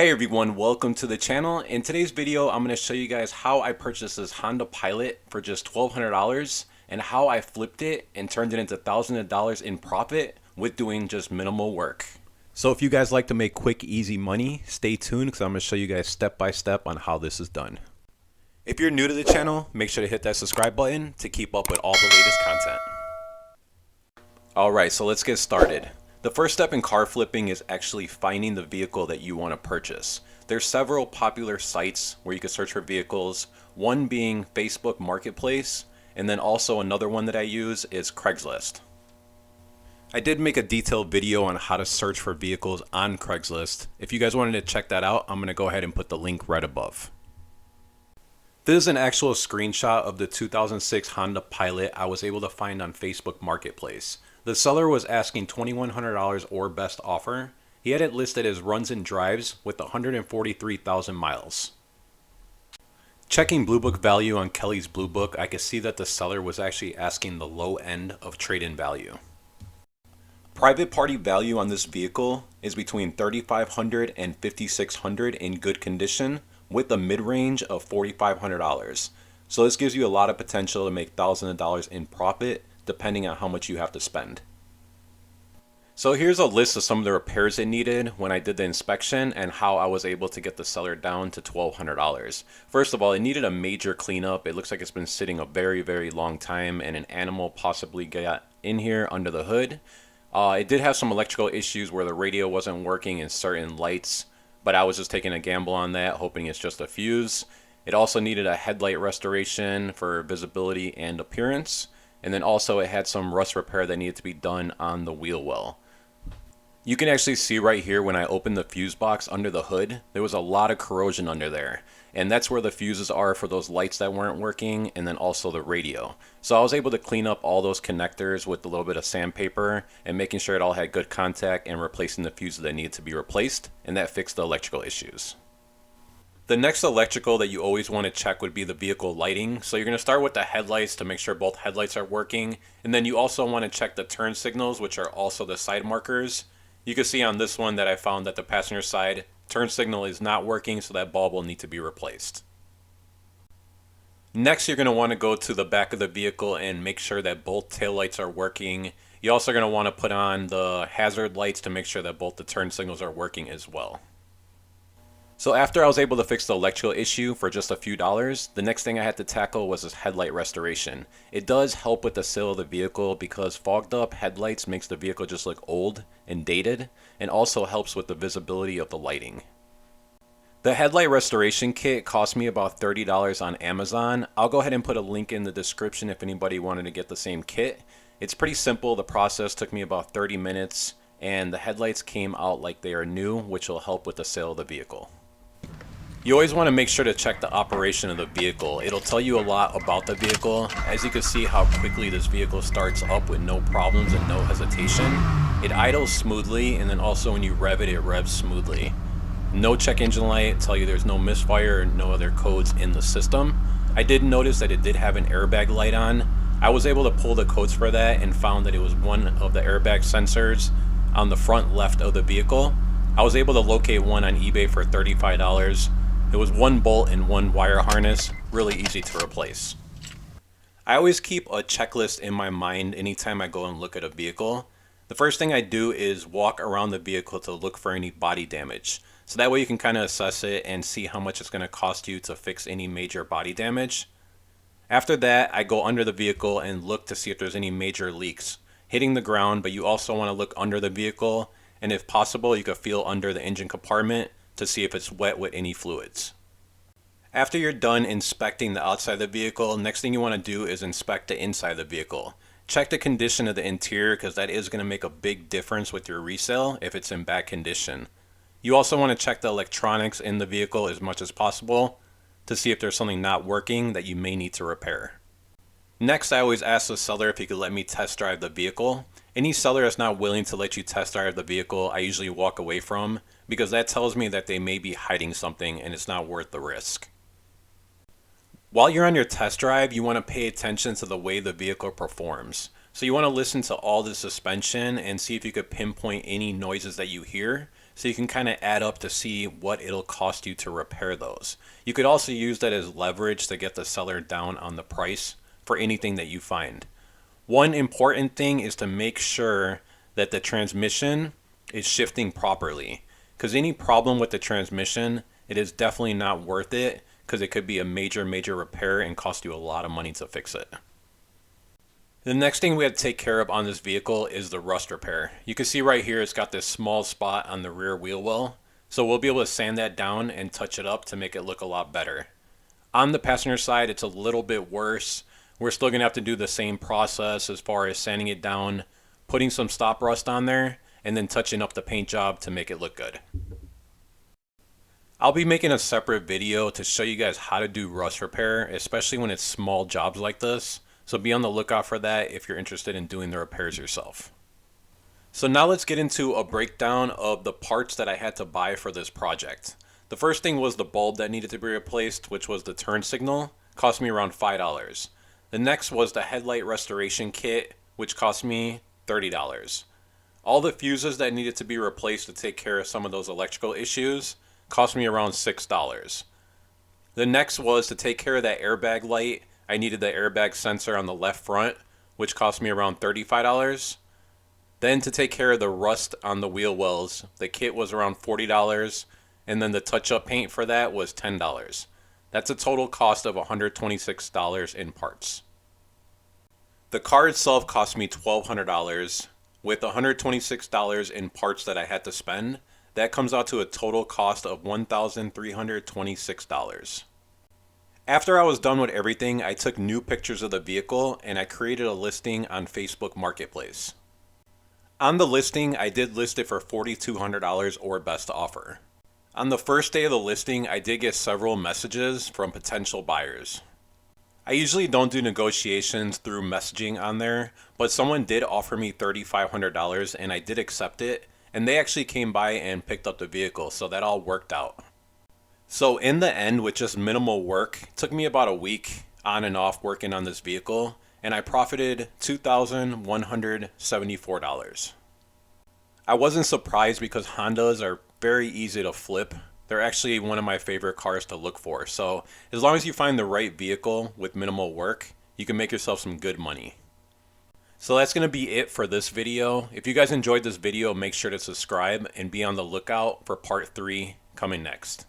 Hey everyone, welcome to the channel. In today's video, I'm going to show you guys how I purchased this Honda Pilot for just $1,200 and how I flipped it and turned it into thousands of dollars in profit with doing just minimal work. So if you guys like to make quick, easy money, stay tuned because I'm going to show you guys step by step on how this is done. If you're new to the channel, make sure to hit that subscribe button to keep up with all the latest content. Alright, so let's get started. The first step in car flipping is actually finding the vehicle that you want to purchase. There's several popular sites where you can search for vehicles, one being Facebook Marketplace, and then also another one that I use is Craigslist. I did make a detailed video on how to search for vehicles on Craigslist. If you guys wanted to check that out, I'm going to go ahead and put the link right above. This is an actual screenshot of the 2006 Honda Pilot I was able to find on Facebook Marketplace. The seller was asking $2,100 or best offer. He had it listed as runs and drives with 143,000 miles. Checking Blue Book value on Kelly's Blue Book, I could see that the seller was actually asking the low end of trade-in value. Private party value on this vehicle is between $3,500 and $5,600 in good condition with a mid-range of $4,500. So this gives you a lot of potential to make thousands of dollars in profit depending on how much you have to spend. So here's a list of some of the repairs it needed when I did the inspection and how I was able to get the seller down to $1,200. First of all, it needed a major cleanup. It looks like it's been sitting a very long time and an animal possibly got in here under the hood. It did have some electrical issues where the radio wasn't working in certain lights, but I was just taking a gamble on that, hoping it's just a fuse. It also needed a headlight restoration for visibility and appearance. And then also it had some rust repair that needed to be done on the wheel well. You can actually see right here when I opened the fuse box under the hood, there was a lot of corrosion under there. And that's where the fuses are for those lights that weren't working and then also the radio. So I was able to clean up all those connectors with a little bit of sandpaper and making sure it all had good contact and replacing the fuses that needed to be replaced, and that fixed the electrical issues. The next electrical that you always want to check would be the vehicle lighting. So you're going to start with the headlights to make sure both headlights are working. And then you also want to check the turn signals, which are also the side markers. You can see on this one that I found that the passenger side turn signal is not working, so that bulb will need to be replaced. Next, you're going to want to go to the back of the vehicle and make sure that both taillights are working. You're also going to want to put on the hazard lights to make sure that both the turn signals are working as well. So after I was able to fix the electrical issue for just a few dollars, the next thing I had to tackle was this headlight restoration. It does help with the sale of the vehicle because fogged up headlights makes the vehicle just look old and dated, and also helps with the visibility of the lighting. The headlight restoration kit cost me about $30 on Amazon. I'll go ahead and put a link in the description if anybody wanted to get the same kit. It's pretty simple. The process took me about 30 minutes, and the headlights came out like they are new, which will help with the sale of the vehicle. You always want to make sure to check the operation of the vehicle. It'll tell you a lot about the vehicle. As you can see how quickly this vehicle starts up with no problems and no hesitation. It idles smoothly, and then also when you rev it, it revs smoothly. No check engine light, tell you there's no misfire or no other codes in the system. I did notice that it did have an airbag light on. I was able to pull the codes for that and found that it was one of the airbag sensors on the front left of the vehicle. I was able to locate one on eBay for $35. It was one bolt and one wire harness, really easy to replace. I always keep a checklist in my mind anytime I go and look at a vehicle. The first thing I do is walk around the vehicle to look for any body damage. So that way you can kind of assess it and see how much it's going to cost you to fix any major body damage. After that, I go under the vehicle and look to see if there's any major leaks hitting the ground, but you also want to look under the vehicle, and if possible, you could feel under the engine compartment to see if it's wet with any fluids. After you're done inspecting the outside of the vehicle, next thing you want to do is inspect the inside of the vehicle. Check the condition of the interior because that is going to make a big difference with your resale if it's in bad condition. You also want to check the electronics in the vehicle as much as possible to see if there's something not working that you may need to repair. Next, I always ask the seller if he could let me test drive the vehicle. Any seller that's not willing to let you test drive the vehicle, I usually walk away from because that tells me that they may be hiding something and it's not worth the risk. While you're on your test drive, you want to pay attention to the way the vehicle performs. So you want to listen to all the suspension and see if you could pinpoint any noises that you hear, so you can kind of add up to see what it'll cost you to repair those. You could also use that as leverage to get the seller down on the price for anything that you find. One important thing is to make sure that the transmission is shifting properly, because any problem with the transmission, it is definitely not worth it, because it could be a major repair and cost you a lot of money to fix it. The next thing we have to take care of on this vehicle is the rust repair. You can see right here it's got this small spot on the rear wheel well, so we'll be able to sand that down and touch it up to make it look a lot better. On the passenger side, it's a little bit worse. We're still going to have to do the same process as far as sanding it down, putting some stop rust on there, and then touching up the paint job to make it look good. I'll be making a separate video to show you guys how to do rust repair, especially when it's small jobs like this. So be on the lookout for that if you're interested in doing the repairs yourself. So now let's get into a breakdown of the parts that I had to buy for this project. The first thing was the bulb that needed to be replaced, which was the turn signal. Cost me around $5. The next was the headlight restoration kit, which cost me $30. All the fuses that needed to be replaced to take care of some of those electrical issues cost me around $6. The next was to take care of that airbag light. I needed the airbag sensor on the left front, which cost me around $35. Then to take care of the rust on the wheel wells, the kit was around $40, and then the touch-up paint for that was $10. That's a total cost of $126 in parts. The car itself cost me $1,200. With $126 in parts that I had to spend, that comes out to a total cost of $1,326. After I was done with everything, I took new pictures of the vehicle and I created a listing on Facebook Marketplace. On the listing, I did list it for $4,200 or best offer. On the first day of the listing, I did get several messages from potential buyers. I usually don't do negotiations through messaging on there, but someone did offer me $3,500 and I did accept it, and they actually came by and picked up the vehicle, so that all worked out. So in the end, with just minimal work, it took me about a week on and off working on this vehicle, and I profited $2,174. I wasn't surprised because Hondas are very easy to flip. They're actually one of my favorite cars to look for. So as long as you find the right vehicle with minimal work, you can make yourself some good money. So that's going to be it for this video. If you guys enjoyed this video, make sure to subscribe and be on the lookout for part 3 coming next.